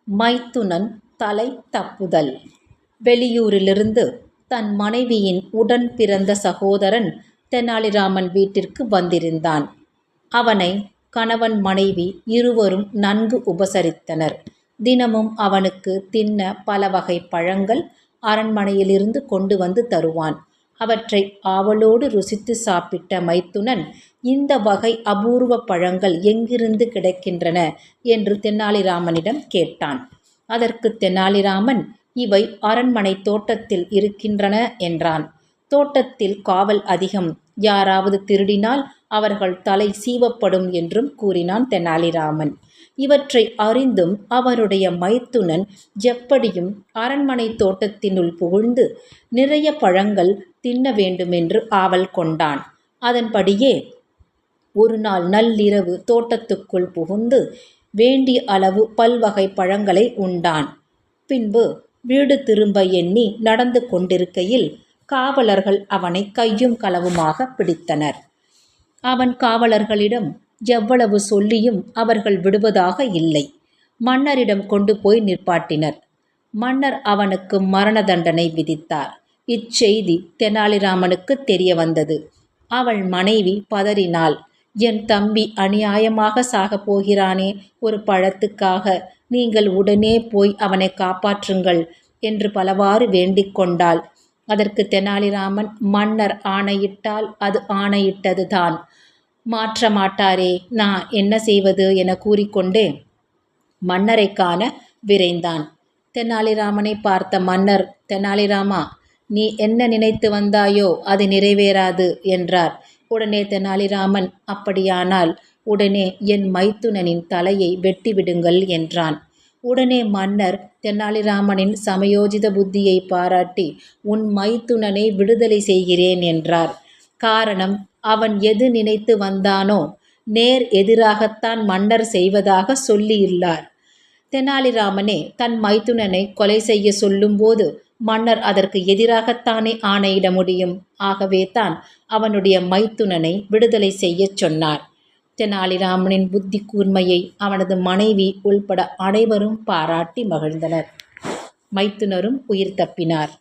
மைத்துனன் தலை தப்புதல். வெளியூரிலிருந்து தன் மனைவியின் உடன் பிறந்த சகோதரன் தெனாலிராமன் வீட்டிற்கு வந்திருந்தான். அவனை கணவன் மனைவி இருவரும் நன்கு உபசரித்தனர். தினமும் அவனுக்கு தின்ன பல வகை பழங்கள் அரண்மனையிலிருந்து கொண்டு வந்து தருவான். அவற்றை ஆவலோடு ருசித்து சாப்பிட்ட மைத்துனன், இந்த வகை அபூர்வ பழங்கள் எங்கிருந்து கிடைக்கின்றன என்று தெனாலிராமனிடம் கேட்டான். அதற்கு தெனாலிராமன், இவை அரண்மனை தோட்டத்தில் இருக்கின்றன என்றான். தோட்டத்தில் காவல் அதிகம், யாராவது திருடினால் அவர்கள் தலை சீவப்படும் என்றும் கூறினான் தெனாலிராமன். இவற்றை அறிந்தும் அவருடைய மைத்துனன் எப்படியும் அரண்மனை தோட்டத்தினுள் புகுந்து நிறைய பழங்கள் தின்ன வேண்டுமென்று ஆவல் கொண்டான். அதன்படியே ஒரு நாள் நள்ளிரவு தோட்டத்துக்குள் புகுந்து வேண்டிய அளவு பல்வகை பழங்களை உண்டான். பின்பு வீடு திரும்ப எண்ணி நடந்து கொண்டிருக்கையில் காவலர்கள் அவனை கையும் களவுமாக பிடித்தனர். அவன் காவலர்களிடம் எவ்வளவு சொல்லியும் அவர்கள் விடுவதாக இல்லை. மன்னரிடம் கொண்டு போய் நிற்பாட்டினர். மன்னர் அவனுக்கு மரண தண்டனை விதித்தார். இச்செய்தி தெனாலிராமனுக்கு தெரிய வந்தது. அவள் மனைவி பதறினாள். என் தம்பி அநியாயமாக சாகப் போகிறானே, ஒரு பழத்துக்காக நீங்கள் உடனே போய் அவனை காப்பாற்றுங்கள் என்று பலவாறு வேண்டிக் கொண்டாள். அதற்கு தெனாலிராமன், மன்னர் ஆணையிட்டால் அது ஆணையிட்டது தான், மாற்ற மாட்டாரே, நான் என்ன செய்வது என கூறிக்கொண்டே மன்னரை காண விரைந்தான். தெனாலிராமனை பார்த்த மன்னர், தெனாலிராமா, நீ என்ன நினைத்து வந்தாயோ அது நிறைவேறாது என்றார். உடனே தெனாலிராமன், அப்படியானால் உடனே என் மைத்துனனின் தலையை வெட்டிவிடுங்கள் என்றான். உடனே மன்னர் தெனாலிராமனின் சமயோஜித புத்தியை பாராட்டி, உன் மைத்துனனை விடுதலை செய்கிறேன் என்றார். காரணம், அவன் எது நினைத்து வந்தானோ நேர் எதிராகத்தான் மன்னர் செய்வதாக சொல்லியுள்ளார். தெனாலிராமனே தன் மைத்துனனை கொலை செய்ய சொல்லும்போது மன்னர் அதற்கு எதிராகத்தானே ஆணையிட முடியும். ஆகவே தான் அவனுடைய மைத்துனனை விடுதலை செய்யச் சொன்னார். தெனாலிராமனின் புத்தி கூர்மையை அவனது மனைவி உள்பட அனைவரும் பாராட்டி மகிழ்ந்தனர். மைத்துனரும் உயிர் தப்பினார்.